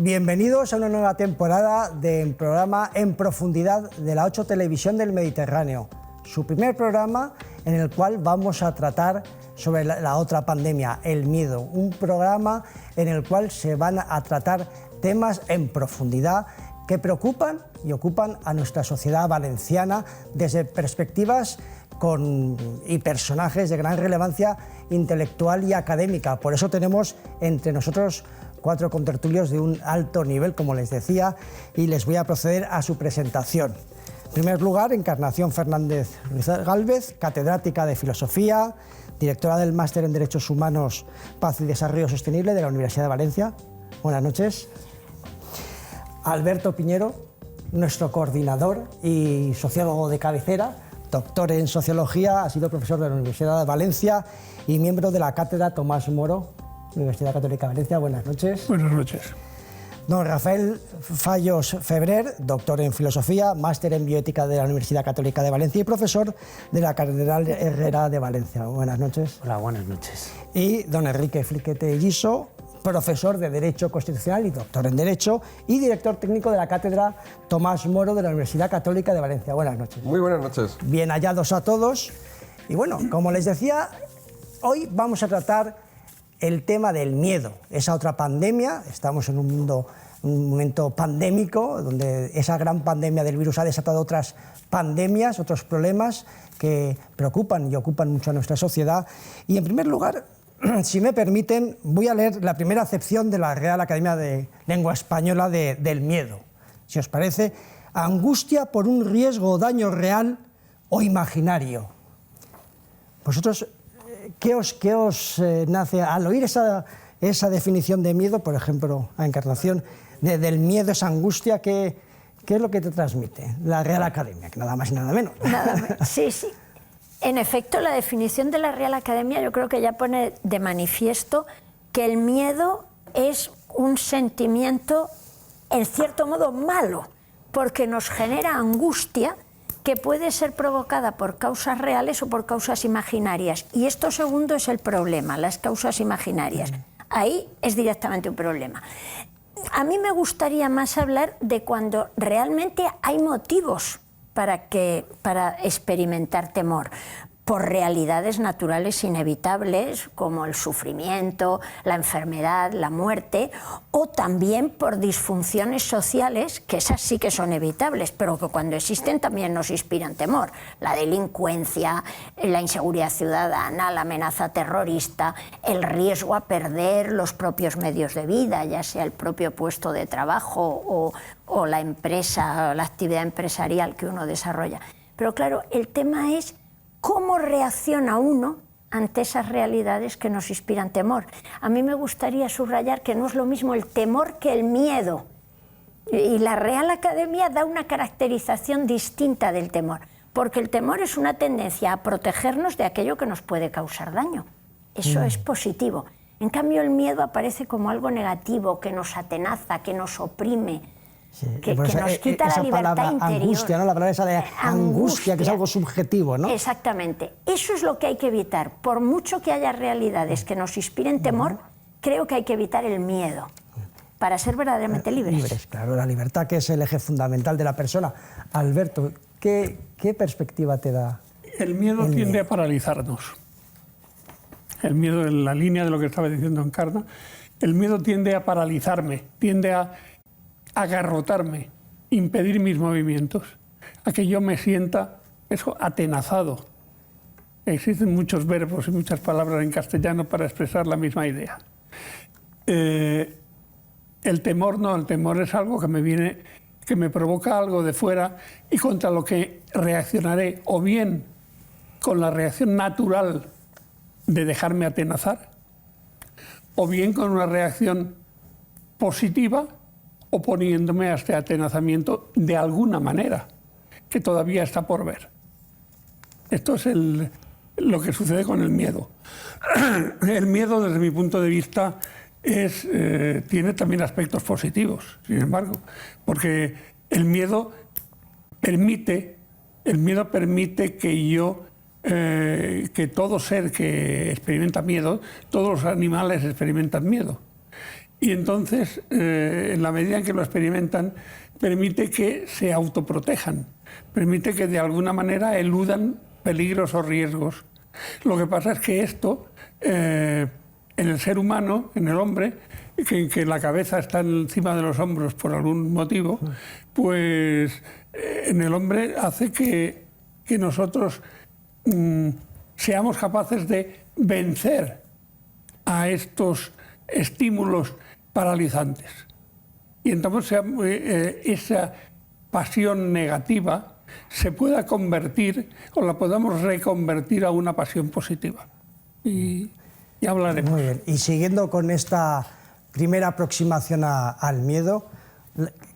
Bienvenidos a una nueva temporada del programa En Profundidad de la 8 Televisión del Mediterráneo. Su primer programa en el cual vamos a tratar sobre la otra pandemia, el miedo. Un programa en el cual se van a tratar temas en profundidad que preocupan y ocupan a nuestra sociedad valenciana desde perspectivas y personajes de gran relevancia intelectual y académica. Por eso tenemos entre nosotros 4 contertulios de un alto nivel, como les decía, y les voy a proceder a su presentación. En primer lugar, Encarnación Fernández Gálvez, catedrática de Filosofía, directora del Máster en Derechos Humanos, Paz y Desarrollo Sostenible de la Universidad de Valencia. Buenas noches. Alberto Piñero, nuestro coordinador y sociólogo de cabecera, doctor en Sociología, ha sido profesor de la Universidad de Valencia y miembro de la Cátedra Tomás Moro, Universidad Católica de Valencia. Buenas noches. Buenas noches. Don Rafael Fallos Febrer, doctor en Filosofía, máster en Bioética de la Universidad Católica de Valencia y profesor de la Catedral Herrera de Valencia. Buenas noches. Hola, buenas noches. Y don Enrique Fliquete Giso, profesor de Derecho Constitucional y doctor en Derecho y director técnico de la Cátedra Tomás Moro de la Universidad Católica de Valencia. Buenas noches. Muy buenas noches. Bien hallados a todos. Y bueno, como les decía, hoy vamos a tratar el tema del miedo, esa otra pandemia. Estamos en un momento pandémico, donde esa gran pandemia del virus ha desatado otras pandemias, otros problemas que preocupan y ocupan mucho a nuestra sociedad. Y en primer lugar, si me permiten, voy a leer la primera acepción de la Real Academia de Lengua Española del miedo. Si os parece, angustia por un riesgo o daño real o imaginario. Vosotros, ¿qué os nace al oír esa definición de miedo, por ejemplo, a Encarnación, del miedo, esa angustia, ¿qué es lo que te transmite la Real Academia? Que nada más y nada menos. Sí, sí. En efecto, la definición de la Real Academia yo creo que ya pone de manifiesto que el miedo es un sentimiento, en cierto modo, malo, porque nos genera angustia que puede ser provocada por causas reales o por causas imaginarias. Y esto segundo es el problema, las causas imaginarias. Ahí es directamente un problema. A mí me gustaría más hablar de cuando realmente hay motivos para experimentar temor, por realidades naturales inevitables como el sufrimiento, la enfermedad, la muerte, o también por disfunciones sociales, que esas sí que son evitables, pero que cuando existen también nos inspiran temor. La delincuencia, la inseguridad ciudadana, la amenaza terrorista, el riesgo a perder los propios medios de vida, ya sea el propio puesto de trabajo o la empresa, la actividad empresarial que uno desarrolla. Pero claro, el tema es ¿cómo reacciona uno ante esas realidades que nos inspiran temor? A mí me gustaría subrayar que no es lo mismo el temor que el miedo. Y la Real Academia da una caracterización distinta del temor, porque el temor es una tendencia a protegernos de aquello que nos puede causar daño. Eso es positivo. En cambio, el miedo aparece como algo negativo, que nos atenaza, que nos oprime, sí, que nos quita la libertad interior. Angustia, ¿no? La palabra esa de angustia, que es algo subjetivo, ¿no? Exactamente. Eso es lo que hay que evitar. Por mucho que haya realidades que nos inspiren temor, creo que hay que evitar el miedo para ser verdaderamente libres. Libres, claro, la libertad, que es el eje fundamental de la persona. Alberto, ¿qué perspectiva te da? El miedo tiende a paralizarnos. El miedo, en la línea de lo que estaba diciendo Encarna, el miedo tiende a paralizarme, tiende a agarrotarme, impedir mis movimientos, a que yo me sienta atenazado. Existen muchos verbos y muchas palabras en castellano para expresar la misma idea. El temor no, el temor es algo que me provoca algo de fuera y contra lo que reaccionaré o bien con la reacción natural de dejarme atenazar, o bien con una reacción positiva oponiéndome a este atenazamiento de alguna manera, que todavía está por ver. Esto es lo que sucede con el miedo. El miedo, desde mi punto de vista, tiene también aspectos positivos, sin embargo, porque el miedo permite que todo ser que experimenta miedo, todos los animales experimentan miedo. Y entonces, en la medida en que lo experimentan, permite que se autoprotejan, permite que de alguna manera eludan peligros o riesgos. Lo que pasa es que esto, en el ser humano, en el hombre, que la cabeza está encima de los hombros por algún motivo, pues en el hombre hace que nosotros seamos capaces de vencer a estos estímulos paralizantes. Y entonces esa pasión negativa se pueda convertir o la podamos reconvertir a una pasión positiva. Y hablaremos. Muy bien. Y siguiendo con esta primera aproximación al miedo,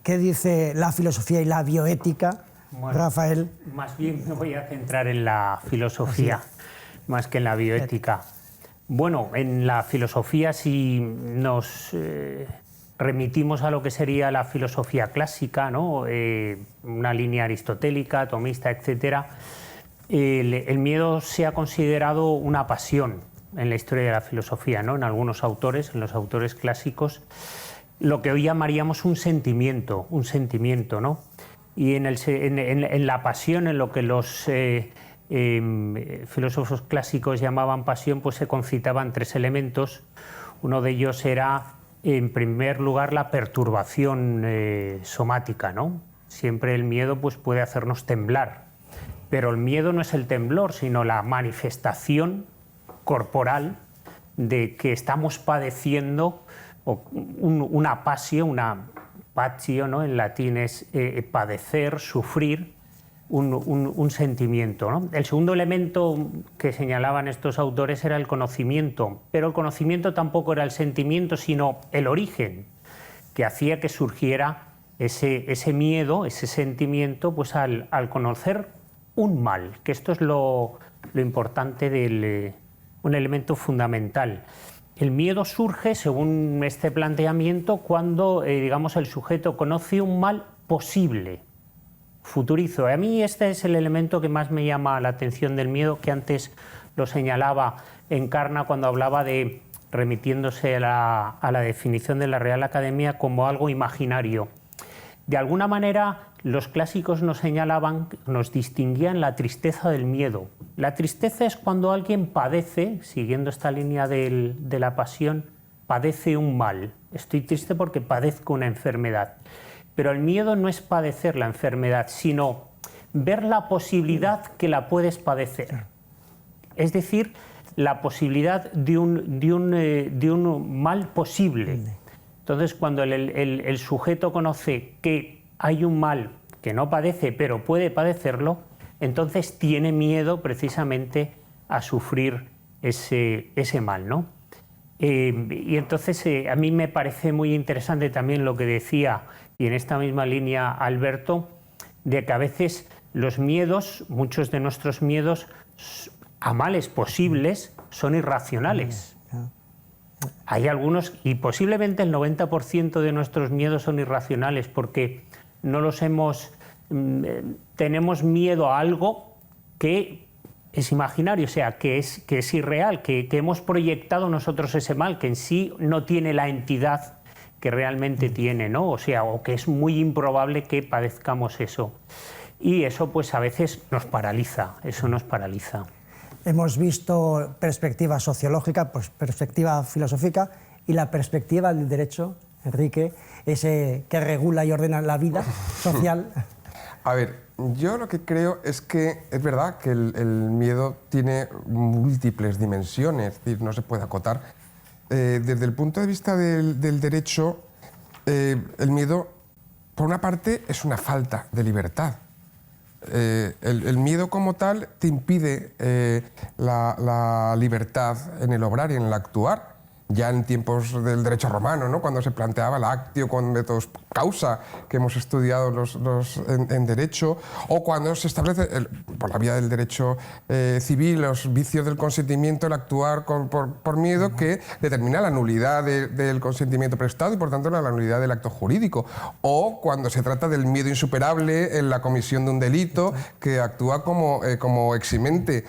¿qué dice la filosofía y la bioética, bueno, Rafael? Más bien me voy a centrar en la filosofía, más que en la bioética. Bueno, en la filosofía, si nos remitimos a lo que sería la filosofía clásica, ¿no? Una línea aristotélica, tomista, etc., el miedo se ha considerado una pasión en la historia de la filosofía, ¿no? En algunos autores, en los autores clásicos, lo que hoy llamaríamos un sentimiento, ¿no? Y en la pasión, en lo que los filósofos clásicos llamaban pasión, pues se concitaban tres elementos. Uno de ellos era, en primer lugar, la perturbación somática, ¿no? Siempre el miedo pues, puede hacernos temblar, pero el miedo no es el temblor, sino la manifestación corporal de que estamos padeciendo una pasio, una patio, ¿no? En latín es padecer, sufrir, un sentimiento, ¿no? El segundo elemento que señalaban estos autores era el conocimiento, pero el conocimiento tampoco era el sentimiento, sino el origen que hacía que surgiera ese miedo, ese sentimiento, pues al conocer un mal, que esto es lo importante un elemento fundamental. El miedo surge, según este planteamiento, cuando digamos, el sujeto conoce un mal posible. Futurizo. A mí este es el elemento que más me llama la atención del miedo, que antes lo señalaba Encarna cuando hablaba de, remitiéndose a la definición de la Real Academia, como algo imaginario. De alguna manera, los clásicos nos señalaban, nos distinguían la tristeza del miedo. La tristeza es cuando alguien padece, siguiendo esta línea de la pasión, padece un mal. Estoy triste porque padezco una enfermedad. Pero el miedo no es padecer la enfermedad, sino ver la posibilidad que la puedes padecer. Es decir, la posibilidad de un mal posible. Entonces, cuando el sujeto conoce que hay un mal que no padece, pero puede padecerlo, entonces tiene miedo precisamente a sufrir ese mal, ¿no? Y entonces a mí me parece muy interesante también lo que decía, y en esta misma línea Alberto, de que a veces los miedos, muchos de nuestros miedos a males posibles, son irracionales. Hay algunos, y posiblemente el 90% de nuestros miedos son irracionales, porque no los tenemos miedo a algo que es imaginario, o sea, que es irreal, que hemos proyectado nosotros ese mal, que en sí no tiene la entidad que realmente tiene, ¿no? O sea, o que es muy improbable que padezcamos eso. Y eso pues a veces nos paraliza, eso nos paraliza. Hemos visto perspectiva sociológica, pues perspectiva filosófica y la perspectiva del derecho, Enrique, ese que regula y ordena la vida social. A ver, yo lo que creo es que es verdad que el miedo tiene múltiples dimensiones, es decir, no se puede acotar. Desde el punto de vista del derecho, el miedo, por una parte, es una falta de libertad. El miedo como tal te impide la libertad en el obrar y en el actuar. Ya en tiempos del derecho romano, ¿no? Cuando se planteaba la actio con métodos causa que hemos estudiado en derecho, o cuando se establece por la vía del derecho civil los vicios del consentimiento, el actuar por miedo, que determina la nulidad del consentimiento prestado y por tanto la nulidad del acto jurídico, o cuando se trata del miedo insuperable en la comisión de un delito que actúa como eximente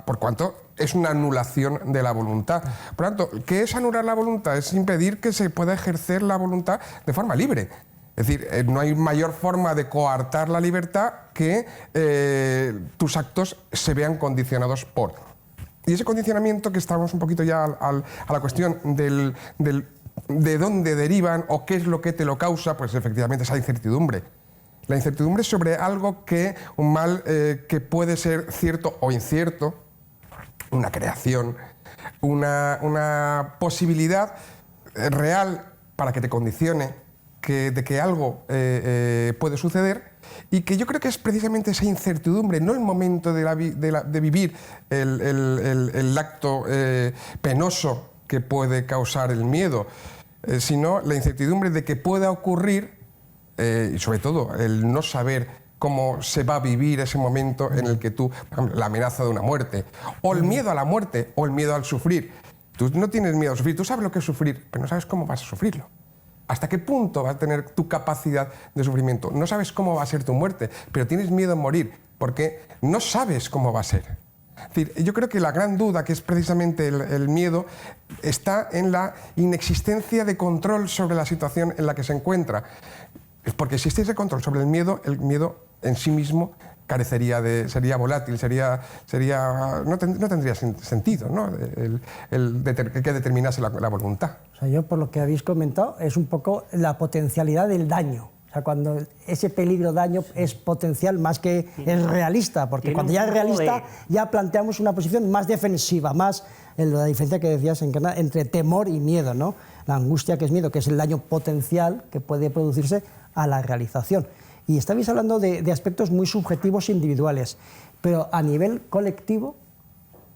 por cuanto es una anulación de la voluntad. Por lo tanto, ¿qué es anular la voluntad? Es impedir que se pueda ejercer la voluntad de forma libre. Es decir, no hay mayor forma de coartar la libertad que tus actos se vean condicionados por. Y ese condicionamiento, que estamos un poquito ya a la cuestión de dónde derivan o qué es lo que te lo causa, pues efectivamente esa incertidumbre. La incertidumbre sobre algo un mal que puede ser cierto o incierto, una creación, una posibilidad real para que te condicione de que algo puede suceder, y que yo creo que es precisamente esa incertidumbre, no el momento de vivir el acto penoso que puede causar el miedo, sino la incertidumbre de que pueda ocurrir, y sobre todo el no saber cómo se va a vivir ese momento en el que tú, por ejemplo, la amenaza de una muerte, o el miedo a la muerte, o el miedo al sufrir. Tú no tienes miedo a sufrir, tú sabes lo que es sufrir, pero no sabes cómo vas a sufrirlo. ¿Hasta qué punto va a tener tu capacidad de sufrimiento? No sabes cómo va a ser tu muerte, pero tienes miedo a morir, porque no sabes cómo va a ser. Es decir, yo creo que la gran duda, que es precisamente el miedo, está en la inexistencia de control sobre la situación en la que se encuentra. Porque si existiese control sobre el miedo en sí mismo sería volátil, no tendría sentido, ¿no? Que determinase la voluntad. O sea, yo, por lo que habéis comentado, es un poco la potencialidad del daño. O sea, cuando ese peligro-daño es potencial más que es realista, porque cuando ya es realista ya planteamos una posición más defensiva, más la diferencia que decías, Encarna, entre temor y miedo, ¿no? La angustia, que es miedo, que es el daño potencial que puede producirse a la realización. Y estabais hablando de aspectos muy subjetivos e individuales, pero a nivel colectivo,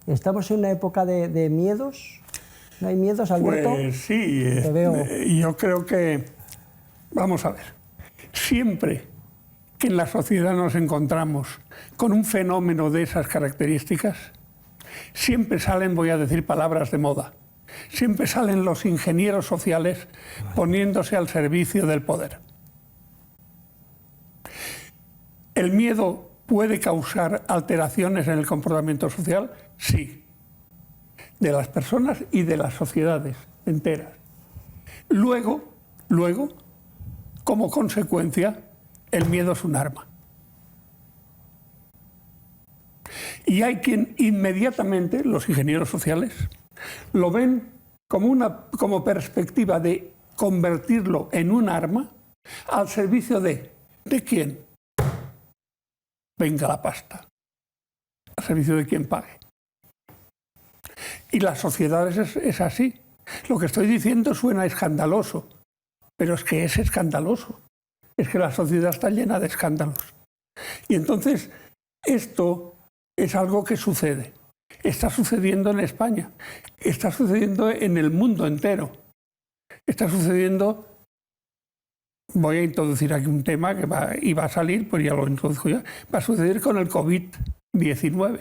¿estamos en una época de miedos? ¿No hay miedos, Alberto? Pues sí, yo creo que, vamos a ver, siempre que en la sociedad nos encontramos con un fenómeno de esas características, siempre salen, voy a decir palabras de moda, siempre salen los ingenieros sociales poniéndose al servicio del poder. ¿El miedo puede causar alteraciones en el comportamiento social? Sí, de las personas y de las sociedades enteras. Luego, como consecuencia, el miedo es un arma. Y hay quien inmediatamente, los ingenieros sociales, lo ven como perspectiva de convertirlo en un arma al servicio ¿de quién? Venga la pasta, al servicio de quien pague. Y las sociedades es así. Lo que estoy diciendo suena escandaloso, pero es que es escandaloso. Es que la sociedad está llena de escándalos. Y entonces, esto es algo que sucede. Está sucediendo en España, está sucediendo en el mundo entero. Está sucediendo... Voy a introducir aquí un tema que iba a salir, pues ya lo introduzco ya. Va a suceder con el COVID-19.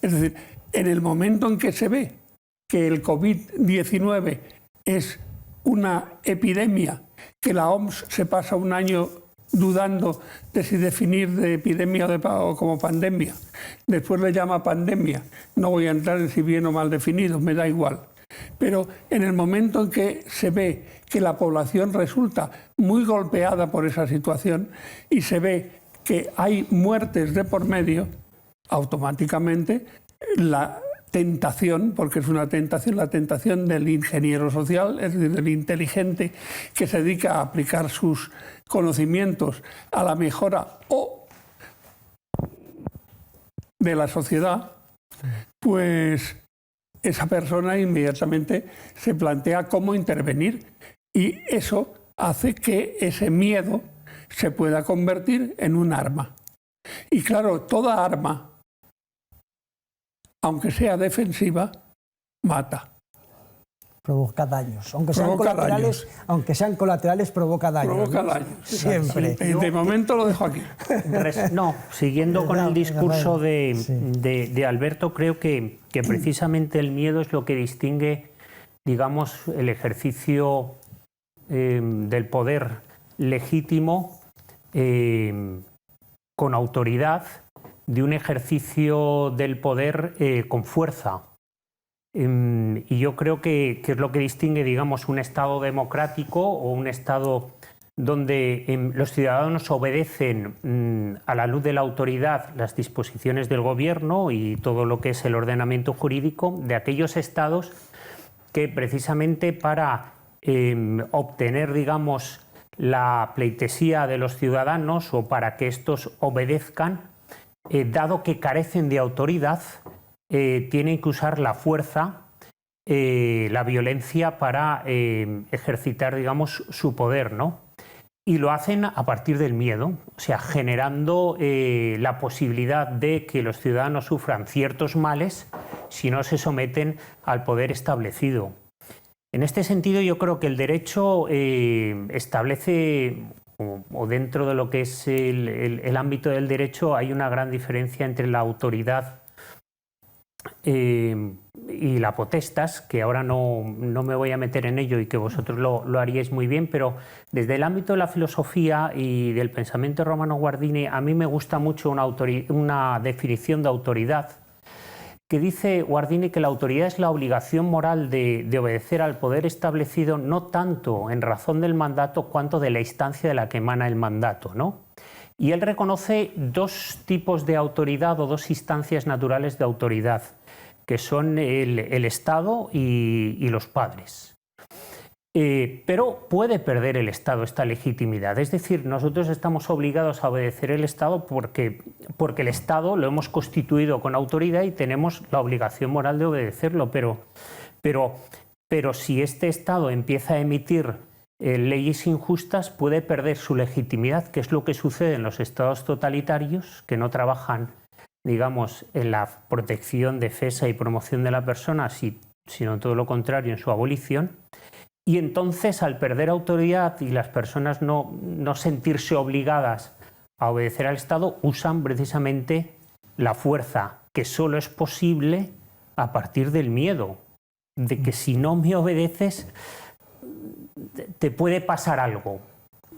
Es decir, en el momento en que se ve que el COVID-19 es una epidemia, que la OMS se pasa un año dudando de si definir de epidemia o como pandemia, después le llama pandemia, no voy a entrar en si bien o mal definido, me da igual. Pero en el momento en que se ve que la población resulta muy golpeada por esa situación y se ve que hay muertes de por medio, automáticamente la tentación, porque es una tentación, la tentación del ingeniero social, es decir, del inteligente que se dedica a aplicar sus conocimientos a la mejora de la sociedad, pues esa persona inmediatamente se plantea cómo intervenir, y eso hace que ese miedo se pueda convertir en un arma. Y claro, toda arma, aunque sea defensiva, mata. Provoca daños. Aunque sean colaterales, provoca daños. Provoca ¿no? daños. Siempre. Sí, de momento lo dejo aquí. No, siguiendo con el discurso de Alberto, creo que precisamente el miedo es lo que distingue, digamos, el ejercicio del poder legítimo con autoridad de un ejercicio del poder con fuerza. Y yo creo que es lo que distingue, digamos, un Estado democrático o un Estado donde los ciudadanos obedecen a la luz de la autoridad las disposiciones del gobierno y todo lo que es el ordenamiento jurídico, de aquellos estados que precisamente para obtener, digamos, la pleitesía de los ciudadanos o para que estos obedezcan, dado que carecen de autoridad, tienen que usar la fuerza, la violencia para ejercitar, digamos, su poder, ¿no? Y lo hacen a partir del miedo, o sea, generando la posibilidad de que los ciudadanos sufran ciertos males si no se someten al poder establecido. En este sentido, yo creo que el derecho establece, o dentro de lo que es el ámbito del derecho, hay una gran diferencia entre la autoridad y la potestas, que ahora no me voy a meter en ello y que vosotros lo haríais muy bien, pero desde el ámbito de la filosofía y del pensamiento romano Guardini, a mí me gusta mucho una definición de autoridad que dice Guardini que la autoridad es la obligación moral de obedecer al poder establecido, no tanto en razón del mandato cuanto de la instancia de la que emana el mandato, ¿no? Y él reconoce dos tipos de autoridad o dos instancias naturales de autoridad, que son el Estado y los padres. Pero puede perder el Estado esta legitimidad. Es decir, nosotros estamos obligados a obedecer el Estado porque el Estado lo hemos constituido con autoridad y tenemos la obligación moral de obedecerlo. Pero si este Estado empieza a emitir leyes injustas, puede perder su legitimidad, que es lo que sucede en los estados totalitarios, que no trabajan, digamos, en la protección, defensa y promoción de la persona, sino todo lo contrario, en su abolición. Y entonces, al perder autoridad y las personas no sentirse obligadas a obedecer al Estado, usan precisamente la fuerza, que solo es posible a partir del miedo, de que si no me obedeces, te puede pasar algo.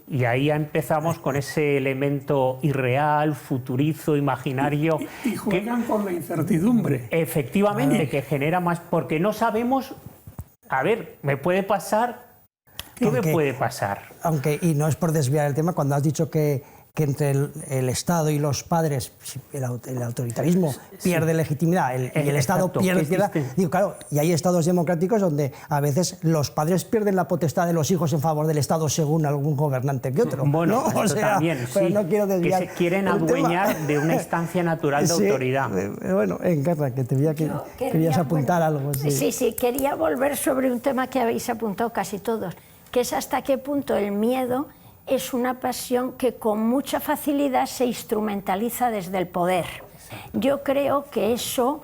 Y ahí ya empezamos con ese elemento irreal, futurizo, imaginario. Y juegan con la incertidumbre. Efectivamente, que genera más, porque no sabemos, a ver, ¿me puede pasar? ¿Qué me puede pasar? Y no es por desviar el tema, cuando has dicho que entre el Estado y los padres el autoritarismo pierde legitimidad y el Estado pierde. Digo, claro, y hay estados democráticos donde a veces los padres pierden la potestad de los hijos en favor del Estado según algún gobernante que otro. Bueno, ¿no? o sea, también, sí, no quiero desviar que se quieren adueñar de una instancia natural de autoridad. Bueno, Encarna, que te veía que querías apuntar algo. Sí, quería volver sobre un tema que habéis apuntado casi todos, que es hasta qué punto el miedo es una pasión que con mucha facilidad se instrumentaliza desde el poder. Yo creo que eso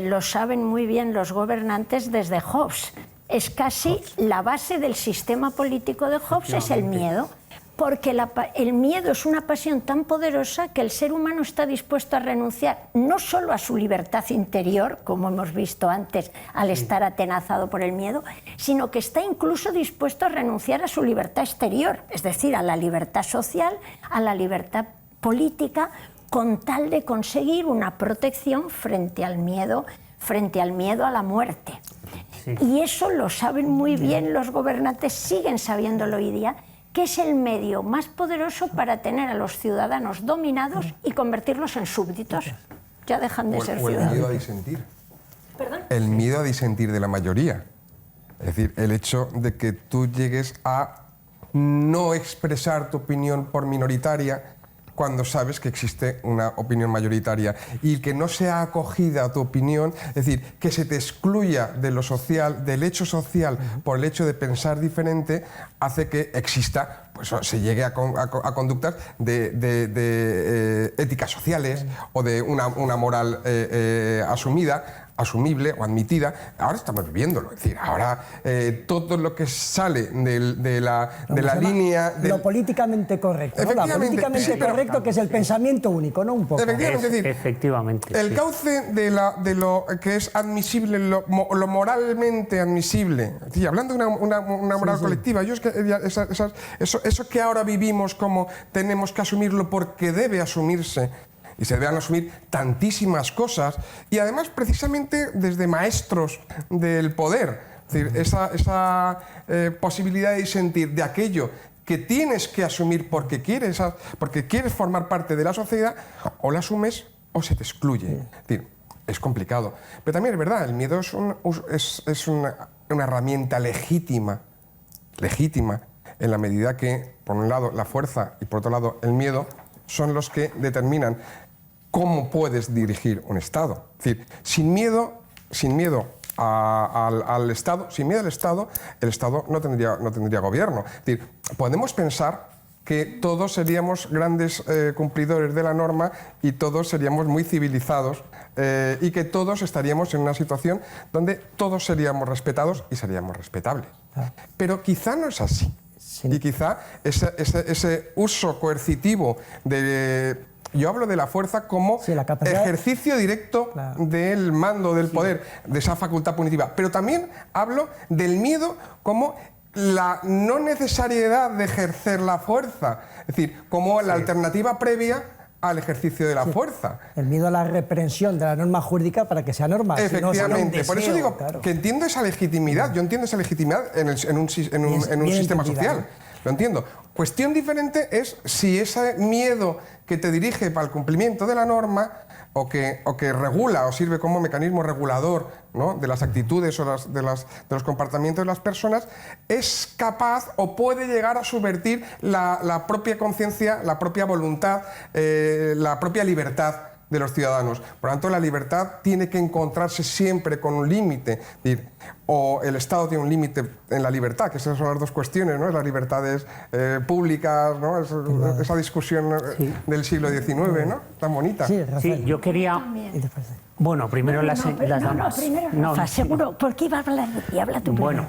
lo saben muy bien los gobernantes desde Hobbes. Es casi la base del sistema político de Hobbes, es el miedo. Porque el miedo es una pasión tan poderosa que el ser humano está dispuesto a renunciar no solo a su libertad interior, como hemos visto antes, al estar atenazado por el miedo, sino que está incluso dispuesto a renunciar a su libertad exterior, es decir, a la libertad social, a la libertad política, con tal de conseguir una protección frente al miedo a la muerte. Sí. Y eso lo saben muy bien los gobernantes, siguen sabiéndolo hoy día, que es el medio más poderoso para tener a los ciudadanos dominados y convertirlos en súbditos. Ya dejan de ser ciudadanos. El miedo a disentir. ¿Perdón? El miedo a disentir de la mayoría. Es decir, el hecho de que tú llegues a no expresar tu opinión por minoritaria cuando sabes que existe una opinión mayoritaria y que no sea acogida tu opinión, es decir, que se te excluya de lo social, del hecho social, por el hecho de pensar diferente, hace que exista, pues se llegue a conductas de éticas sociales o de una moral asumida, asumible o admitida, ahora estamos viviéndolo. Es decir, ahora todo lo que sale de la línea... Lo políticamente correcto, ¿no? Lo políticamente correcto, que es el pensamiento único, ¿no? Un poco. Efectivamente, es decir, efectivamente. el cauce de lo que es admisible, lo moralmente admisible, es decir, hablando de una moral colectiva, yo es que eso que ahora vivimos como tenemos que asumirlo porque debe asumirse, y se deben asumir tantísimas cosas, y además precisamente desde maestros del poder, es decir, esa posibilidad de sentir de aquello que tienes que asumir porque quieres formar parte de la sociedad, o la asumes o se te excluye. Es decir, es complicado. Pero también es verdad, el miedo es una herramienta legítima en la medida que, por un lado, la fuerza y por otro lado, el miedo son los que determinan cómo puedes dirigir un Estado. Es decir, sin miedo al Estado, el Estado no tendría gobierno. Es decir, podemos pensar que todos seríamos grandes cumplidores de la norma y todos seríamos muy civilizados y que todos estaríamos en una situación donde todos seríamos respetados y seríamos respetables. Pero quizá no es así. Sí. Y quizá ese uso coercitivo de... Yo hablo de la fuerza como ejercicio directo del mando, del poder, de esa facultad punitiva. Pero también hablo del miedo como la no necesariedad de ejercer la fuerza. Es decir, como la alternativa previa al ejercicio de la fuerza. El miedo a la reprensión de la norma jurídica para que sea norma. Efectivamente. Por eso digo que entiendo esa legitimidad. Yo entiendo esa legitimidad en un sistema social. Lo entiendo. Cuestión diferente es si ese miedo que te dirige para el cumplimiento de la norma o que regula o sirve como mecanismo regulador, ¿no?, de las actitudes o de los comportamientos de las personas, es capaz o puede llegar a subvertir la propia conciencia, la propia voluntad, la propia libertad de los ciudadanos. Por lo tanto, la libertad tiene que encontrarse siempre con un límite. O el Estado tiene un límite en la libertad, que esas son las dos cuestiones, ¿no? Las libertades públicas, ¿no? Esa discusión del siglo XIX, ¿no? Tan bonita. Sí, yo quería... Bueno, primero las damas. Primero Rafa, seguro, porque iba a hablar de ti, habla tú primero. Bueno,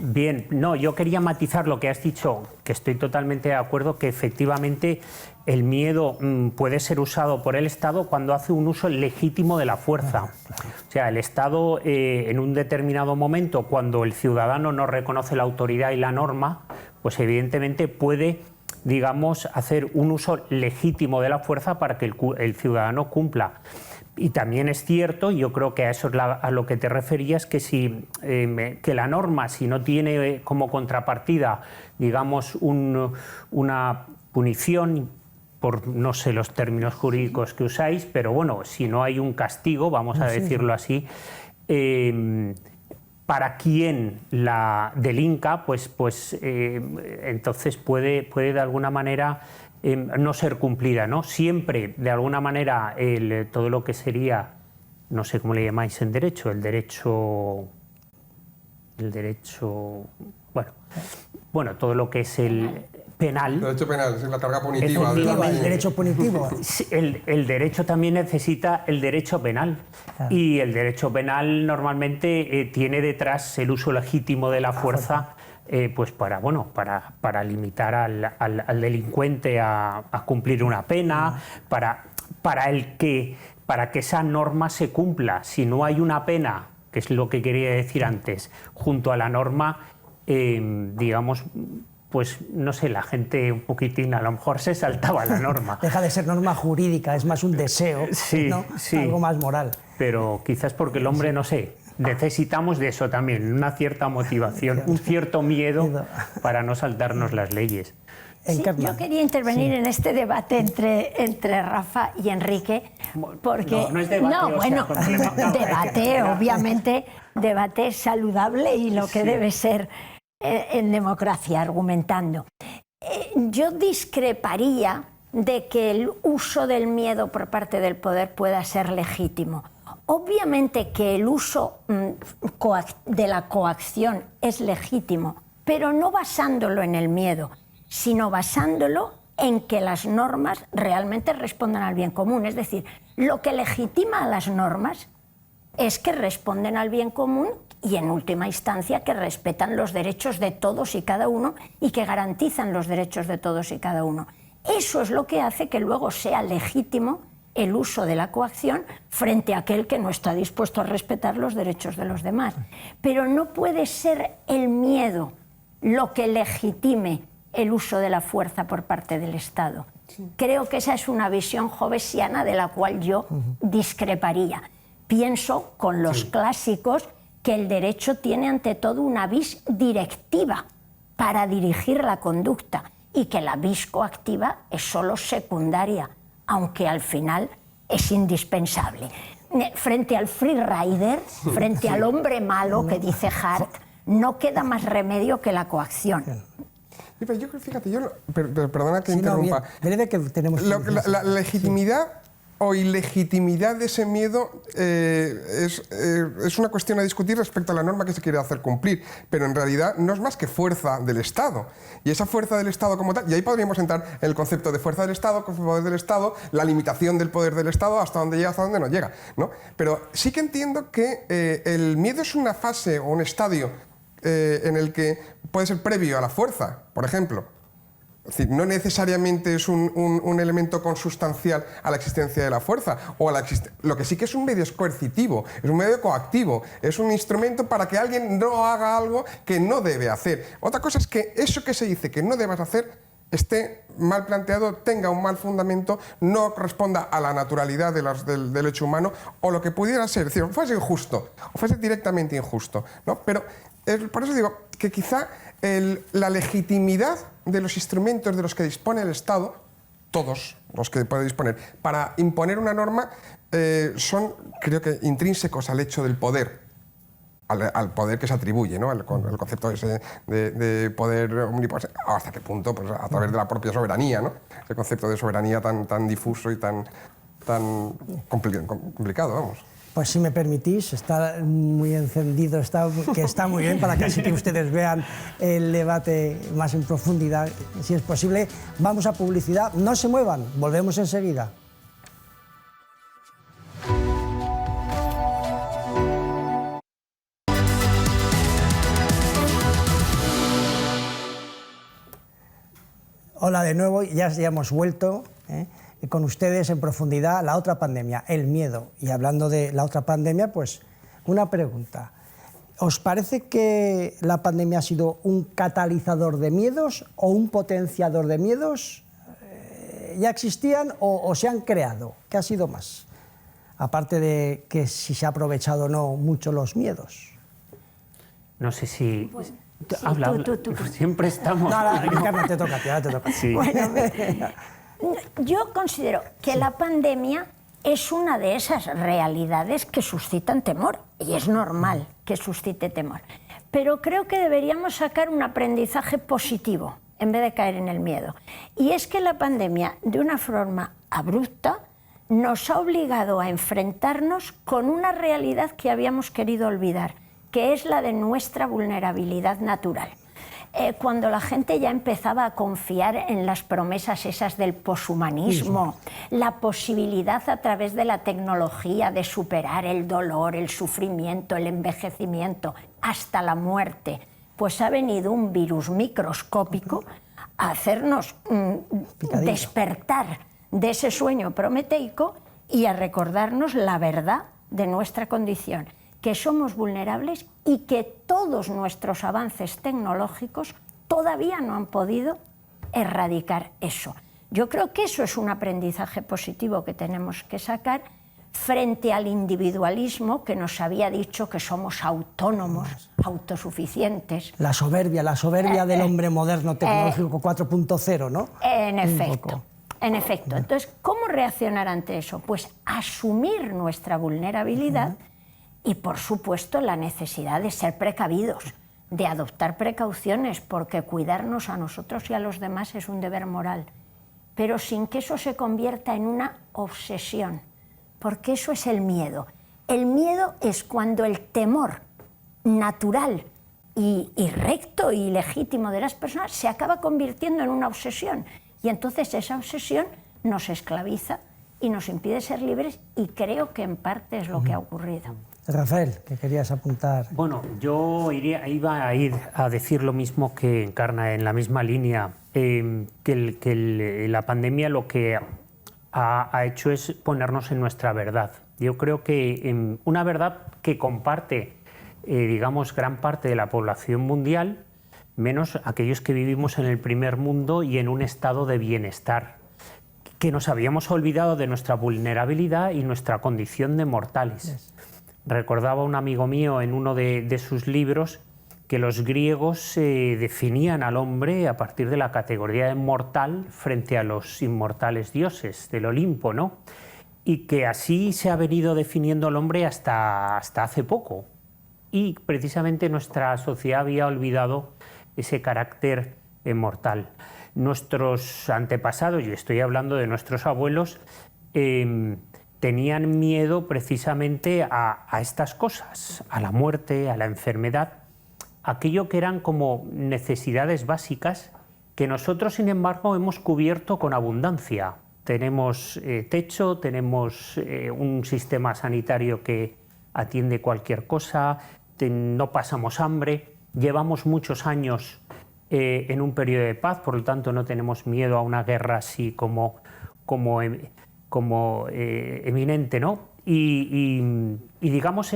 bien, no, yo quería matizar lo que has dicho, que estoy totalmente de acuerdo, que efectivamente el miedo puede ser usado por el Estado cuando hace un uso legítimo de la fuerza. O sea, el Estado en un determinado momento, cuando el ciudadano no reconoce la autoridad y la norma, pues evidentemente puede, digamos, hacer un uso legítimo de la fuerza para que el ciudadano cumpla. Y también es cierto, y yo creo que a eso es a lo que te referías, que que la norma, si no tiene como contrapartida, digamos, una punición, por no sé los términos jurídicos que usáis, pero bueno, si no hay un castigo, vamos a decirlo así, para quien la delinca, pues entonces puede de alguna manera no ser cumplida, ¿no? Siempre, de alguna manera, todo lo que sería, no sé cómo le llamáis en derecho, el derecho, bueno, todo lo que es el penal. El derecho penal, es la carga punitiva. El derecho punitivo. El derecho también necesita el derecho penal. Claro. Y el derecho penal normalmente tiene detrás el uso legítimo de la fuerza, pues para limitar al delincuente a cumplir una pena, para que esa norma se cumpla. Si no hay una pena, que es lo que quería decir antes, junto a la norma, digamos, pues no sé, la gente un poquitín a lo mejor se saltaba la norma. Deja de ser norma jurídica, es más un deseo, ¿no? Algo más moral. Pero quizás porque el hombre, no sé, necesitamos de eso también, una cierta motivación, un cierto miedo para no saltarnos las leyes. Sí, yo quería intervenir en este debate entre Rafa y Enrique, porque... No es debate, debate, obviamente, debate saludable y lo que debe ser en democracia, argumentando. Yo discreparía de que el uso del miedo por parte del poder pueda ser legítimo. Obviamente que el uso de la coacción es legítimo, pero no basándolo en el miedo, sino basándolo en que las normas realmente respondan al bien común. Es decir, lo que legitima a las normas es que responden al bien común y, en última instancia, que respetan los derechos de todos y cada uno y que garantizan los derechos de todos y cada uno. Eso es lo que hace que luego sea legítimo el uso de la coacción frente a aquel que no está dispuesto a respetar los derechos de los demás. Pero no puede ser el miedo lo que legitime el uso de la fuerza por parte del Estado. Creo que esa es una visión jovesiana de la cual yo discreparía. Pienso, con los clásicos, que el derecho tiene ante todo una vis directiva para dirigir la conducta y que la vis coactiva es solo secundaria, aunque al final es indispensable. Frente al free rider, frente al hombre malo que dice Hart, no queda más remedio que la coacción. Sí, pero yo creo, fíjate, perdona que interrumpa. Breve, que tenemos la legitimidad o ilegitimidad de ese miedo es una cuestión a discutir respecto a la norma que se quiere hacer cumplir, pero en realidad no es más que fuerza del Estado. Y esa fuerza del Estado como tal, y ahí podríamos entrar en el concepto de fuerza del Estado, poder del Estado, la limitación del poder del Estado, hasta dónde llega, hasta dónde no llega, ¿no? Pero sí que entiendo que el miedo es una fase o un estadio en el que puede ser previo a la fuerza, por ejemplo. Es decir, no necesariamente es un elemento consustancial a la existencia de la fuerza. Lo que sí que es un medio es coercitivo, es un medio coactivo, es un instrumento para que alguien no haga algo que no debe hacer. Otra cosa es que eso que se dice que no debas hacer esté mal planteado, tenga un mal fundamento, no corresponda a la naturalidad del hecho humano o lo que pudiera ser, es decir, fuese injusto o fuese directamente injusto, ¿no? Pero por eso digo que quizá la legitimidad de los instrumentos de los que dispone el Estado, todos los que puede disponer, para imponer una norma, son, creo que, intrínsecos al hecho del poder, al poder que se atribuye, ¿no? El concepto ese de poder omnipotente, hasta qué punto, pues a través de la propia soberanía, ¿no? El concepto de soberanía tan difuso y tan complicado, vamos. Pues si me permitís, está muy encendido, que está muy bien para que así que ustedes vean el debate más en profundidad, si es posible. Vamos a publicidad, no se muevan, volvemos enseguida. Hola de nuevo, ya hemos vuelto con ustedes en profundidad. La otra pandemia, el miedo. Y hablando de la otra pandemia, pues una pregunta. ¿Os parece que la pandemia ha sido un catalizador de miedos o un potenciador de miedos? ¿Ya existían o se han creado? ¿Qué ha sido más? Aparte de que si se ha aprovechado o no mucho los miedos. No sé si... Pues, habla. Tú. Siempre estamos... No, Ricardo, te toca, ahora te toca. Sí. Bueno, yo considero que la pandemia es una de esas realidades que suscitan temor, y es normal que suscite temor. Pero creo que deberíamos sacar un aprendizaje positivo en vez de caer en el miedo. Y es que la pandemia, de una forma abrupta, nos ha obligado a enfrentarnos con una realidad que habíamos querido olvidar, que es la de nuestra vulnerabilidad natural. Cuando la gente ya empezaba a confiar en las promesas esas del poshumanismo, la posibilidad a través de la tecnología de superar el dolor, el sufrimiento, el envejecimiento, hasta la muerte, pues ha venido un virus microscópico a hacernos despertar de ese sueño prometeico y a recordarnos la verdad de nuestra condición, que somos vulnerables y que todos nuestros avances tecnológicos todavía no han podido erradicar eso. Yo creo que eso es un aprendizaje positivo que tenemos que sacar frente al individualismo que nos había dicho que somos autónomos, autosuficientes. La soberbia del hombre moderno tecnológico 4.0, ¿no? En efecto. Entonces, ¿cómo reaccionar ante eso? Pues asumir nuestra vulnerabilidad y, por supuesto, la necesidad de ser precavidos, de adoptar precauciones, porque cuidarnos a nosotros y a los demás es un deber moral, pero sin que eso se convierta en una obsesión, porque eso es el miedo. El miedo es cuando el temor natural y recto y legítimo de las personas se acaba convirtiendo en una obsesión, y entonces esa obsesión nos esclaviza y nos impide ser libres, y creo que en parte es lo que ha ocurrido. Rafael, que querías apuntar. Bueno, yo iba a ir a decir lo mismo que Encarna, en la misma línea, que la pandemia lo que ha hecho es ponernos en nuestra verdad. Yo creo que una verdad que comparte, digamos, gran parte de la población mundial, menos aquellos que vivimos en el primer mundo y en un estado de bienestar, que nos habíamos olvidado de nuestra vulnerabilidad y nuestra condición de mortales. Recordaba un amigo mío en uno de sus libros que los griegos definían al hombre a partir de la categoría de mortal frente a los inmortales dioses del Olimpo, ¿no? Y que así se ha venido definiendo al hombre hasta hace poco. Y precisamente nuestra sociedad había olvidado ese carácter mortal. Nuestros antepasados, y estoy hablando de nuestros abuelos, tenían miedo precisamente a estas cosas, a la muerte, a la enfermedad, aquello que eran como necesidades básicas que nosotros, sin embargo, hemos cubierto con abundancia. Tenemos techo, tenemos un sistema sanitario que atiende cualquier cosa, no pasamos hambre, llevamos muchos años en un periodo de paz, por lo tanto no tenemos miedo a una guerra así como eminente, ¿no? Y digamos,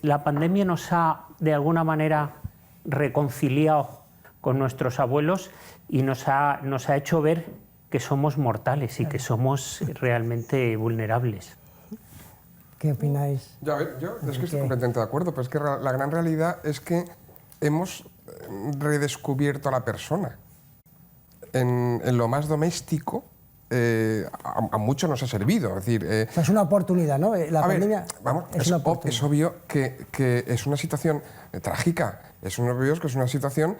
la pandemia nos ha de alguna manera reconciliado con nuestros abuelos y nos ha hecho ver que somos mortales y que somos realmente vulnerables. ¿Qué opináis? Yo es que estoy completamente de acuerdo, pero es que la gran realidad es que hemos redescubierto a la persona. En lo más doméstico, a mucho nos ha servido. Es decir, O sea, es una oportunidad, ¿no? La pandemia es obvio que es una situación trágica. Es obvio que es una situación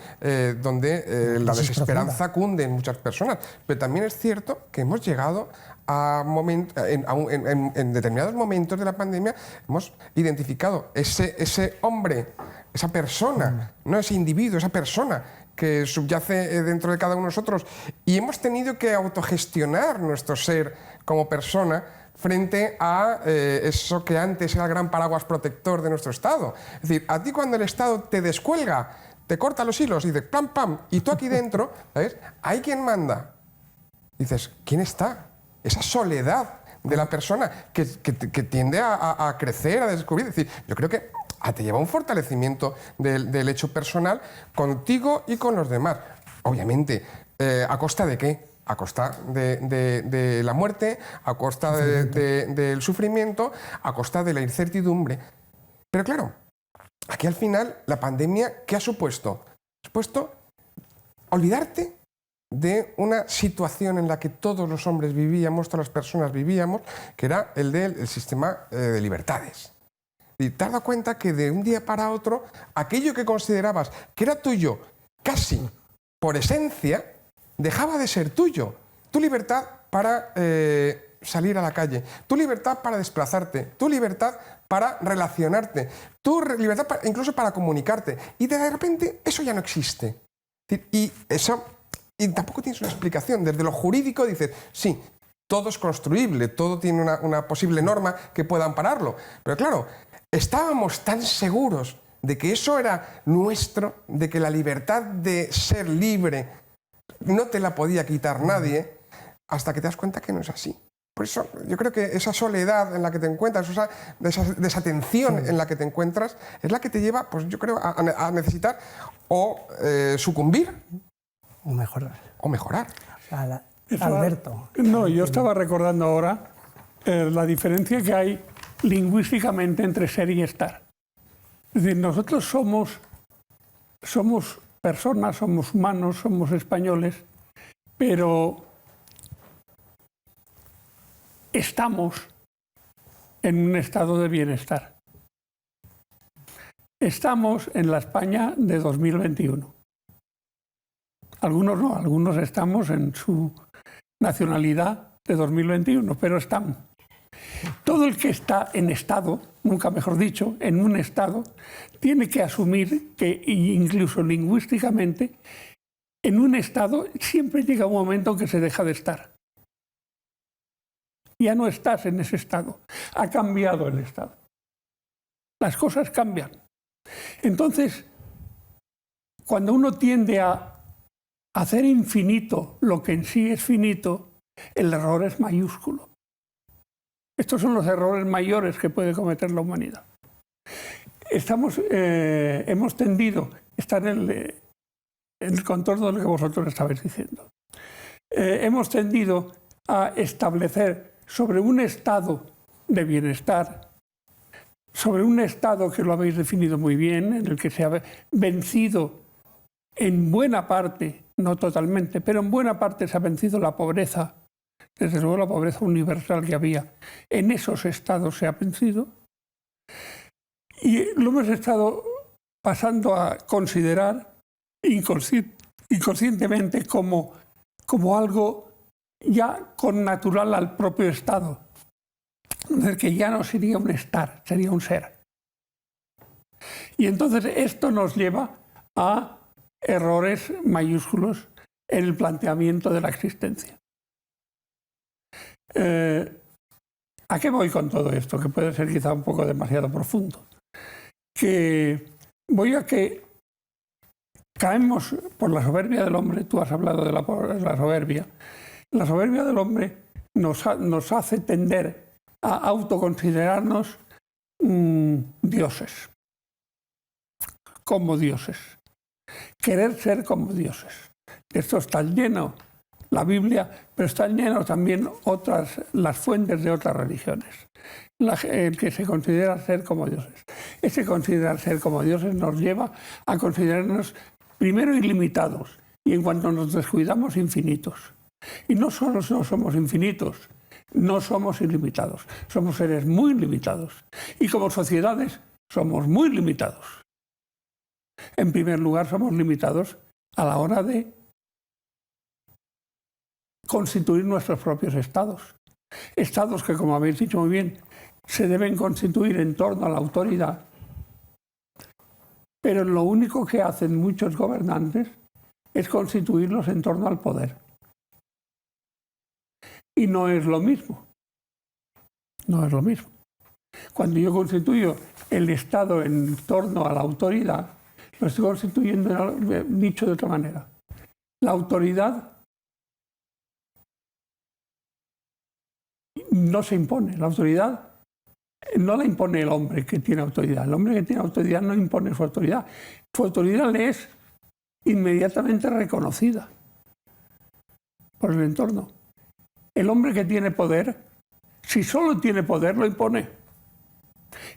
donde la desesperanza cunde en muchas personas. Pero también es cierto que hemos llegado en determinados momentos de la pandemia, hemos identificado ese hombre, esa persona, no ese individuo, esa persona que subyace dentro de cada uno de nosotros, y hemos tenido que autogestionar nuestro ser como persona frente a eso que antes era el gran paraguas protector de nuestro Estado. Es decir, a ti cuando el Estado te descuelga, te corta los hilos y dices pam, pam, y tú aquí dentro, ¿sabes? Hay quien manda. Dices, ¿quién está? Esa soledad de la persona que tiende a crecer, a descubrir. Es decir, yo creo que te lleva un fortalecimiento del hecho personal contigo y con los demás. Obviamente, ¿a costa de qué? A costa de la muerte, a costa del sufrimiento, a costa de la incertidumbre. Pero claro, aquí al final, la pandemia, ¿qué ha supuesto? Ha supuesto olvidarte de una situación en la que todos los hombres vivíamos, todas las personas vivíamos, que era el del sistema de libertades. Y te has dado cuenta que de un día para otro, aquello que considerabas que era tuyo casi por esencia, dejaba de ser tuyo. Tu libertad para salir a la calle, tu libertad para desplazarte, tu libertad para relacionarte, tu libertad incluso para comunicarte. Y de repente eso ya no existe. Y tampoco tienes una explicación. Desde lo jurídico dices, sí, todo es construible, todo tiene una posible norma que pueda ampararlo. Pero claro, estábamos tan seguros de que eso era nuestro, de que la libertad de ser libre no te la podía quitar nadie, hasta que te das cuenta que no es así. Por eso yo creo que esa soledad en la que te encuentras, esa desatención en la que te encuentras, es la que te lleva, pues yo creo, a necesitar o sucumbir o mejorar. O mejorar. Alberto. No, yo estaba recordando ahora la diferencia que hay lingüísticamente entre ser y estar. Es decir, nosotros somos personas, somos humanos, somos españoles, pero estamos en un estado de bienestar. Estamos en la España de 2021. Algunos no, algunos estamos en su nacionalidad de 2021, pero estamos. Todo el que está en estado, nunca mejor dicho, en un estado, tiene que asumir que, incluso lingüísticamente, en un estado siempre llega un momento en que se deja de estar. Ya no estás en ese estado. Ha cambiado el estado. Las cosas cambian. Entonces, cuando uno tiende a hacer infinito lo que en sí es finito, el error es mayúsculo. Estos son los errores mayores que puede cometer la humanidad. Hemos tendido a estar en el contorno de lo que vosotros estabais diciendo. Hemos tendido a establecer sobre un estado de bienestar, sobre un estado que lo habéis definido muy bien, en el que se ha vencido en buena parte, no totalmente, pero en buena parte se ha vencido la pobreza, desde luego la pobreza universal que había. En esos estados se ha vencido. Y lo hemos estado pasando a considerar inconscientemente como algo ya connatural al propio estado. Es decir, que ya no sería un estar, sería un ser. Y entonces esto nos lleva a errores mayúsculos en el planteamiento de la existencia. ¿A qué voy con todo esto? Que puede ser quizá un poco demasiado profundo. Que voy a que caemos por la soberbia del hombre. Tú has hablado de la soberbia. La soberbia del hombre nos hace tender a autoconsiderarnos dioses, como dioses, querer ser como dioses. Esto está lleno la Biblia, pero están llenos también las fuentes de otras religiones. El que se considera ser como dioses. Ese considerar ser como dioses nos lleva a considerarnos primero ilimitados y en cuanto nos descuidamos infinitos. Y no solo no somos infinitos, no somos ilimitados, somos seres muy limitados. Y como sociedades somos muy limitados. En primer lugar, somos limitados a la hora de constituir nuestros propios estados. Estados que, como habéis dicho muy bien, se deben constituir en torno a la autoridad. Pero lo único que hacen muchos gobernantes es constituirlos en torno al poder. Y no es lo mismo. No es lo mismo. Cuando yo constituyo el Estado en torno a la autoridad, lo estoy constituyendo, dicho de otra manera. La autoridad no se impone. La autoridad no la impone el hombre que tiene autoridad. El hombre que tiene autoridad no impone su autoridad. Su autoridad le es inmediatamente reconocida por el entorno. El hombre que tiene poder, si solo tiene poder, lo impone.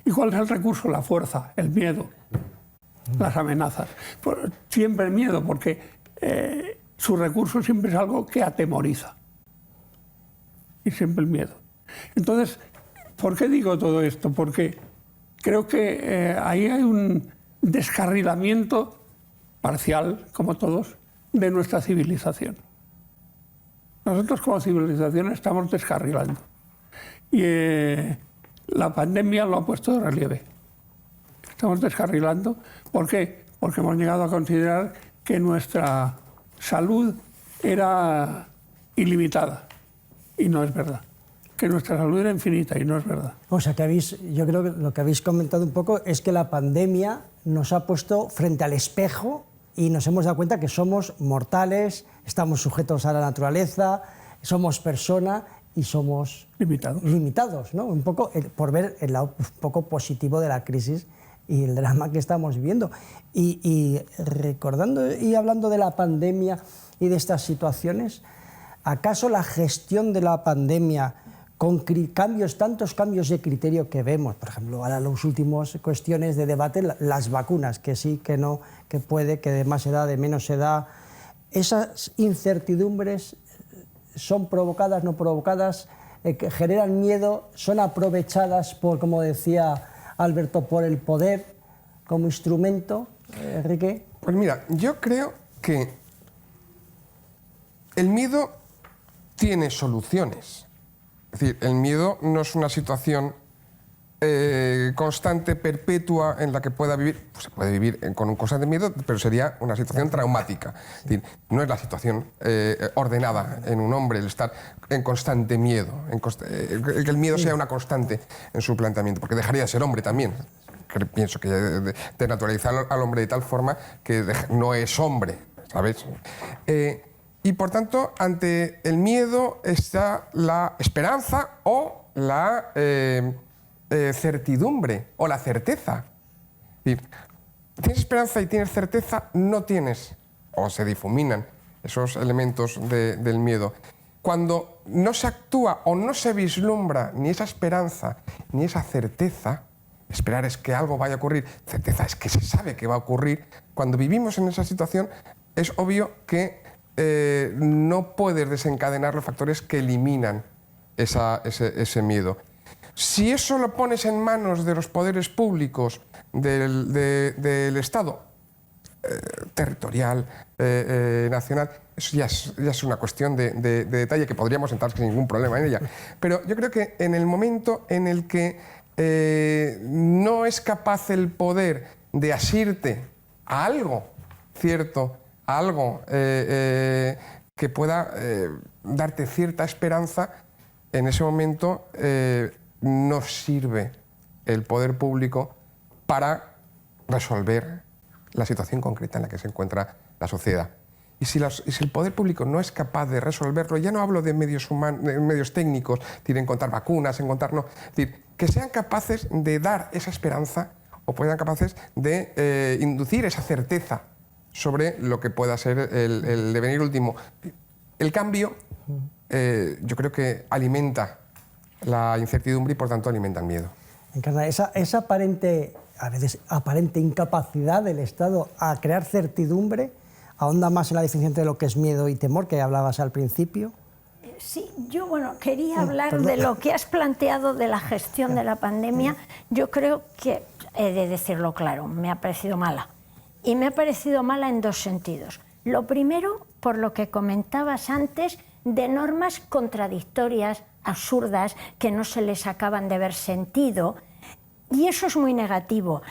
¿Y cuál es el recurso? La fuerza, el miedo, las amenazas. Siempre el miedo, porque su recurso siempre es algo que atemoriza. Y siempre el miedo. Entonces, ¿por qué digo todo esto? Porque creo que ahí hay un descarrilamiento parcial, como todos, de nuestra civilización. Nosotros como civilización estamos descarrilando. Y la pandemia lo ha puesto de relieve. Estamos descarrilando. ¿Por qué? Porque hemos llegado a considerar que nuestra salud era ilimitada. Y no es verdad. Que nuestra salud era infinita y no es verdad. O sea, yo creo que lo que habéis comentado un poco es que la pandemia nos ha puesto frente al espejo y nos hemos dado cuenta que somos mortales, estamos sujetos a la naturaleza, somos personas y somos limitados, ¿no? Un poco por ver el lado un poco positivo de la crisis y el drama que estamos viviendo. Y recordando y hablando de la pandemia y de estas situaciones, ¿acaso la gestión de la pandemia con tantos cambios de criterio que vemos, por ejemplo, ahora las últimas cuestiones de debate, las vacunas, que sí, que no, que puede, que de más edad, de menos edad, esas incertidumbres son provocadas, no provocadas, que generan miedo, son aprovechadas por, como decía Alberto, por el poder como instrumento? Enrique. Pues mira, yo creo que el miedo tiene soluciones. Es decir, el miedo no es una situación constante, perpetua, en la que pueda vivir, pues se puede vivir con un constante miedo, pero sería una situación traumática. Es decir, no es la situación ordenada en un hombre el estar en constante miedo, que el miedo sea una constante en su planteamiento, porque dejaría de ser hombre también. Pienso que de naturalizar al hombre de tal forma que no es hombre, ¿sabes? Y por tanto, ante el miedo está la esperanza o la certidumbre o la certeza. Es decir, tienes esperanza y tienes certeza, no tienes, o se difuminan esos elementos del miedo. Cuando no se actúa o no se vislumbra ni esa esperanza ni esa certeza, esperar es que algo vaya a ocurrir, certeza es que se sabe que va a ocurrir. Cuando vivimos en esa situación, es obvio que no puedes desencadenar los factores que eliminan ese miedo. Si eso lo pones en manos de los poderes públicos, del Estado, territorial, nacional, eso ya es una cuestión de detalle que podríamos entrar sin ningún problema en ella. Pero yo creo que en el momento en el que no es capaz el poder de asirte a algo cierto, a algo que pueda darte cierta esperanza, en ese momento no sirve el poder público para resolver la situación concreta en la que se encuentra la sociedad. Y si el poder público no es capaz de resolverlo, ya no hablo de medios técnicos, de encontrar vacunas, no, es decir, que sean capaces de dar esa esperanza o sean capaces de inducir esa certeza sobre lo que pueda ser el devenir último. El cambio, yo creo que alimenta la incertidumbre y por tanto alimenta el miedo. Encarna, esa aparente, a veces aparente incapacidad del Estado a crear certidumbre ahonda más en la definición de lo que es miedo y temor, que hablabas al principio. Sí, yo quería hablar de lo que has planteado de la gestión de la pandemia. Yo creo que, he de decirlo claro, me ha parecido mala. Y me ha parecido mala en dos sentidos. Lo primero, por lo que comentabas antes, de normas contradictorias, absurdas, que no se les acaban de ver sentido. Y eso es muy negativo.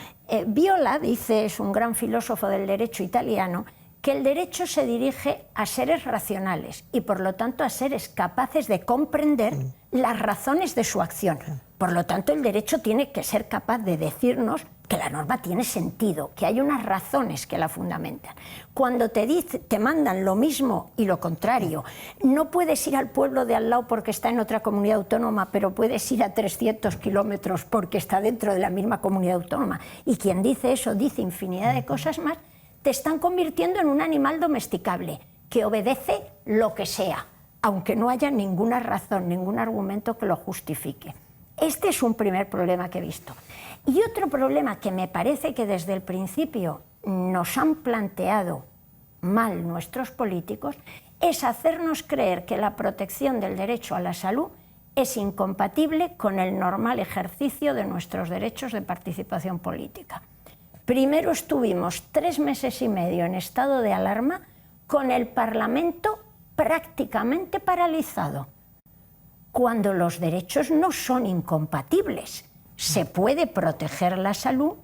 Viola dice, es un gran filósofo del derecho italiano, que el derecho se dirige a seres racionales y por lo tanto a seres capaces de comprender las razones de su acción. Por lo tanto, el derecho tiene que ser capaz de decirnos que la norma tiene sentido, que hay unas razones que la fundamentan. Cuando te mandan lo mismo y lo contrario, no puedes ir al pueblo de al lado porque está en otra comunidad autónoma, pero puedes ir a 300 kilómetros porque está dentro de la misma comunidad autónoma. Y quien dice eso dice infinidad de cosas más. Te están convirtiendo en un animal domesticable que obedece lo que sea, aunque no haya ninguna razón, ningún argumento que lo justifique. Este es un primer problema que he visto. Y otro problema que me parece que desde el principio nos han planteado mal nuestros políticos es hacernos creer que la protección del derecho a la salud es incompatible con el normal ejercicio de nuestros derechos de participación política. Primero estuvimos 3 meses y medio en estado de alarma con el Parlamento prácticamente paralizado, cuando los derechos no son incompatibles. Se puede proteger la salud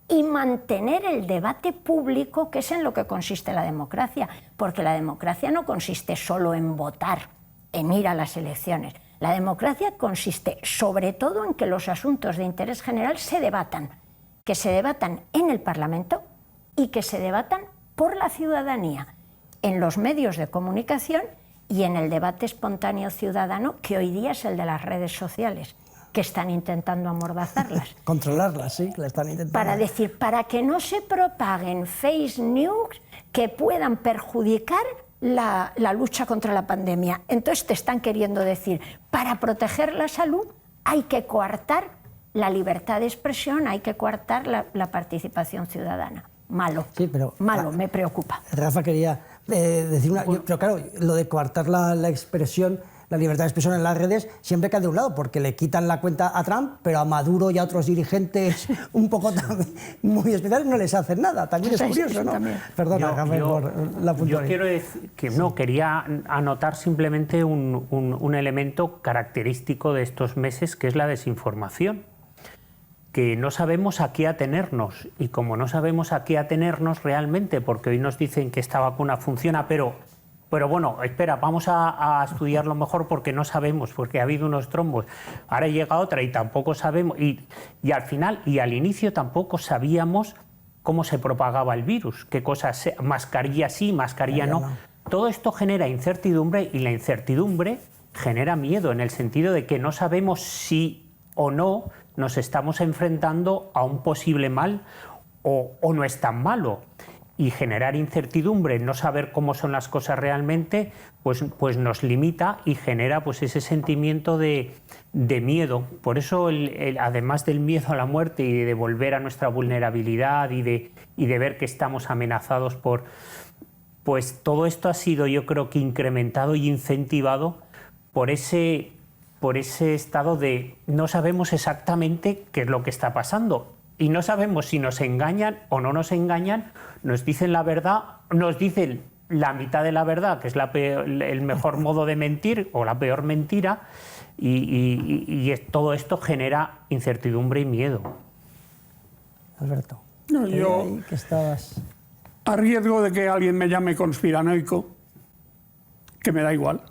y mantener el debate público, que es en lo que consiste la democracia, porque la democracia no consiste solo en votar, en ir a las elecciones. La democracia consiste sobre todo en que los asuntos de interés general se debatan, que se debatan en el Parlamento y que se debatan por la ciudadanía, en los medios de comunicación y en el debate espontáneo ciudadano, que hoy día es el de las redes sociales, que están intentando amordazarlas. Controlarlas, sí, la están intentando. Para decir, para que no se propaguen fake news que puedan perjudicar la lucha contra la pandemia. Entonces te están queriendo decir, para proteger la salud hay que coartar la libertad de expresión, hay que coartar la participación ciudadana. Malo, sí, pero, malo, me preocupa. Rafa quería decir una... pero claro, lo de coartar la expresión, la libertad de expresión en las redes, siempre cae de un lado, porque le quitan la cuenta a Trump, pero a Maduro y a otros dirigentes un poco muy especiales no les hacen nada. También es curioso, ¿no? Perdona, Rafael, por la puntualidad. Yo quiero decir que no, quería anotar simplemente un elemento característico de estos meses, que es la desinformación. que no sabemos a qué atenernos. Y como no sabemos a qué atenernos realmente, porque hoy nos dicen que esta vacuna funciona, pero bueno, espera, vamos a estudiarlo mejor porque no sabemos, porque ha habido unos trombos. Ahora llega otra y tampoco sabemos. Y al final, y al inicio tampoco sabíamos cómo se propagaba el virus, qué cosas, mascarilla sí, mascarilla no. Todo esto genera incertidumbre y la incertidumbre genera miedo en el sentido de que no sabemos si o no nos estamos enfrentando a un posible mal o no es tan malo. Y generar incertidumbre, no saber cómo son las cosas realmente, pues nos limita y genera pues ese sentimiento de miedo. Por eso, además del miedo a la muerte y de volver a nuestra vulnerabilidad y de ver que estamos amenazados pues todo esto ha sido, yo creo que incrementado y incentivado por ese estado de no sabemos exactamente qué es lo que está pasando. Y no sabemos si nos engañan o no nos engañan, nos dicen la verdad, nos dicen la mitad de la verdad, que es el mejor modo de mentir o la peor mentira, y todo esto genera incertidumbre y miedo. Alberto, No, yo, que estabas... a riesgo de que alguien me llame conspiranoico, que me da igual,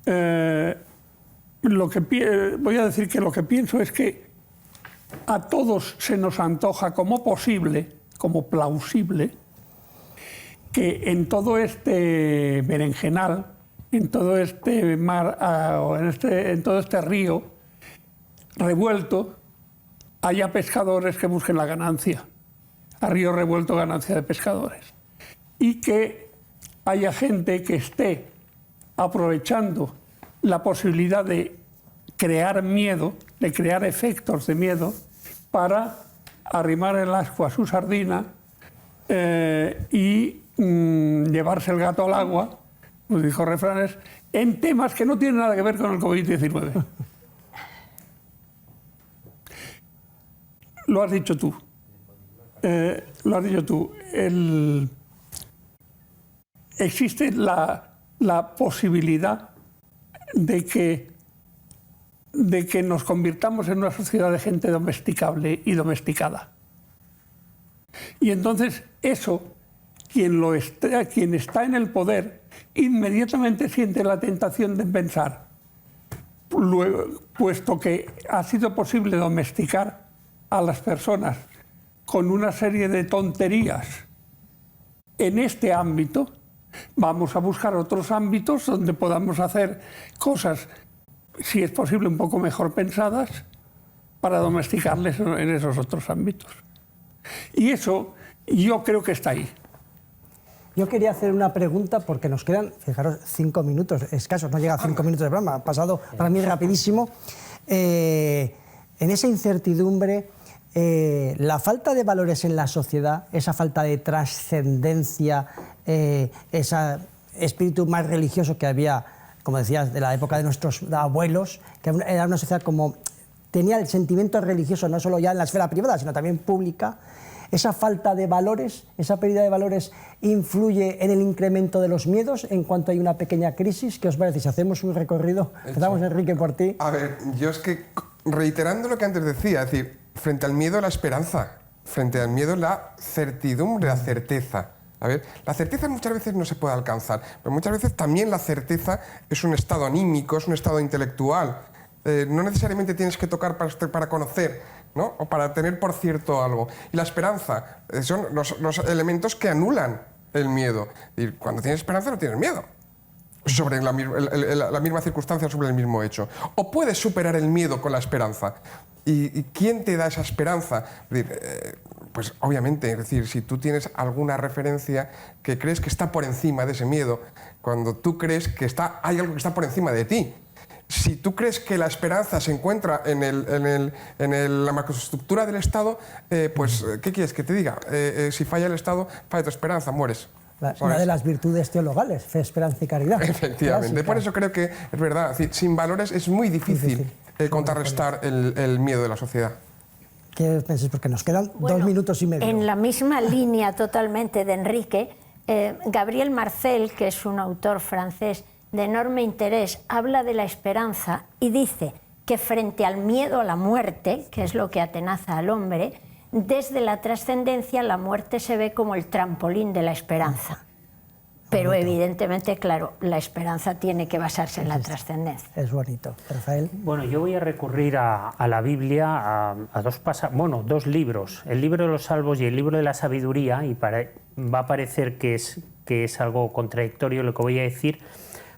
voy a decir que lo que pienso es que a todos se nos antoja como posible, como plausible, que en todo este berenjenal, en todo este mar, en todo este río revuelto, haya pescadores que busquen la ganancia. A río revuelto, ganancia de pescadores. Y que haya gente que esté aprovechando la posibilidad de crear miedo, de crear efectos de miedo, para arrimar el ascua a su sardina y llevarse el gato al agua, pues dijo Refranes, en temas que no tienen nada que ver con el COVID-19. Lo has dicho tú. Existe la posibilidad de que nos convirtamos en una sociedad de gente domesticable y domesticada. Y entonces eso, quien está en el poder, inmediatamente siente la tentación de pensar, puesto que ha sido posible domesticar a las personas con una serie de tonterías en este ámbito, vamos a buscar otros ámbitos donde podamos hacer cosas, si es posible, un poco mejor pensadas para domesticarles en esos otros ámbitos. Y eso yo creo que está ahí. Yo quería hacer una pregunta porque nos quedan, fijaros, 5 minutos escasos, no llega a 5 minutos de programa, ha pasado para mí rapidísimo. En esa incertidumbre, la falta de valores en la sociedad, esa falta de trascendencia, ese espíritu más religioso que había, como decías, de la época de nuestros abuelos, que era una sociedad como tenía el sentimiento religioso no solo ya en la esfera privada, sino también pública. Esa falta de valores, esa pérdida de valores influye en el incremento de los miedos en cuanto hay una pequeña crisis. ¿Qué os parece? Si hacemos un recorrido, empezamos, Enrique, por ti. A ver, yo es que, reiterando lo que antes decía, es decir, frente al miedo la esperanza, frente al miedo la certidumbre, la certeza. A ver, la certeza muchas veces no se puede alcanzar, pero muchas veces también la certeza es un estado anímico, es un estado intelectual. No necesariamente tienes que tocar para conocer, ¿no? O para tener por cierto algo. Y la esperanza son los elementos que anulan el miedo. Y cuando tienes esperanza no tienes miedo sobre la misma circunstancia, sobre el mismo hecho. O puedes superar el miedo con la esperanza. ¿Y quién te da esa esperanza? Pues obviamente, es decir, si tú tienes alguna referencia que crees que está por encima de ese miedo, cuando tú crees que hay algo que está por encima de ti. Si tú crees que la esperanza se encuentra en la macroestructura del Estado, pues, ¿qué quieres que te diga? Si falla el Estado, falla tu esperanza, mueres. Una de las virtudes teologales, fe, esperanza y caridad. Efectivamente. Clásica. Por eso creo que es verdad. Es decir, sin valores es muy difícil contrarrestar el miedo de la sociedad. ¿Qué pensáis? Porque nos quedan 2 minutos y medio. En la misma línea totalmente de Enrique, Gabriel Marcel, que es un autor francés de enorme interés, habla de la esperanza y dice, que frente al miedo a la muerte, que es lo que atenaza al hombre, desde la trascendencia la muerte se ve como el trampolín de la esperanza. Pero evidentemente, claro, la esperanza tiene que basarse en la trascendencia. Es bonito. Rafael. Bueno, yo voy a recurrir a la Biblia, a dos libros, el libro de los Salmos y el libro de la sabiduría, y va a parecer que es algo contradictorio lo que voy a decir.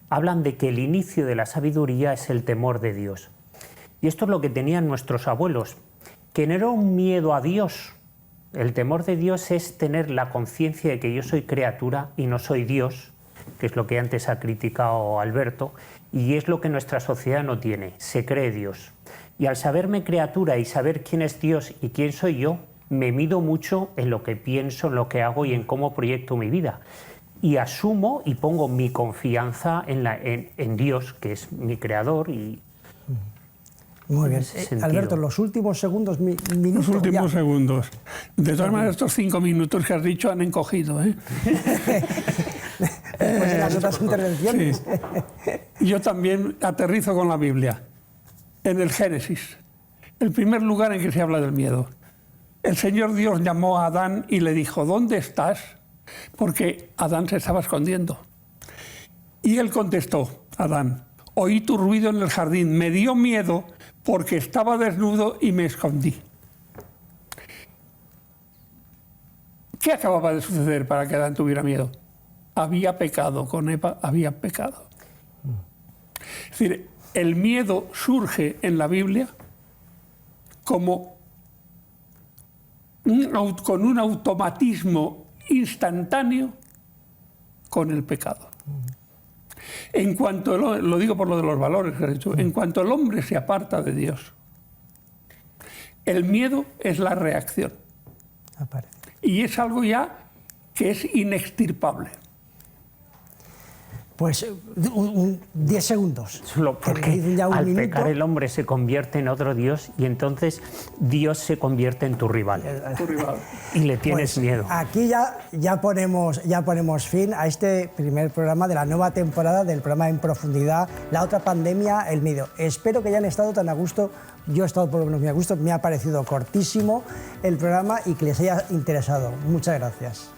Hablan de que el inicio de la sabiduría es el temor de Dios. Y esto es lo que tenían nuestros abuelos, que no era un miedo a Dios. El temor de Dios es tener la conciencia de que yo soy criatura y no soy Dios, que es lo que antes ha criticado Alberto, y es lo que nuestra sociedad no tiene, se cree Dios. Y al saberme criatura y saber quién es Dios y quién soy yo, me mido mucho en lo que pienso, en lo que hago y en cómo proyecto mi vida. Y asumo y pongo mi confianza en Dios, que es mi creador. Y muy bien. Alberto, los últimos segundos, minutos. Los últimos segundos. De todas maneras, estos 5 minutos que has dicho han encogido, ¿eh? Después de las otras intervenciones. Sí. Yo también aterrizo con la Biblia, en el Génesis, el primer lugar en que se habla del miedo. El Señor Dios llamó a Adán y le dijo, ¿dónde estás? Porque Adán se estaba escondiendo. Y él contestó, Adán, oí tu ruido en el jardín, me dio miedo porque estaba desnudo y me escondí. ¿Qué acababa de suceder para que Adán tuviera miedo? Había pecado, con Eva había pecado. Es decir, el miedo surge en la Biblia como con un automatismo instantáneo con el pecado. En cuanto, lo digo por lo de los valores que has dicho, en cuanto el hombre se aparta de Dios, el miedo es la reacción. Y es algo ya que es inextirpable. Pues 10 segundos. Solo porque al pecar el hombre se convierte en otro Dios y entonces Dios se convierte en tu rival. Y le tienes miedo. Aquí ya ponemos fin a este primer programa de la nueva temporada del programa En Profundidad, la otra pandemia, el miedo. Espero que hayan estado tan a gusto. Yo he estado por lo menos muy a gusto. Me ha parecido cortísimo el programa y que les haya interesado. Muchas gracias.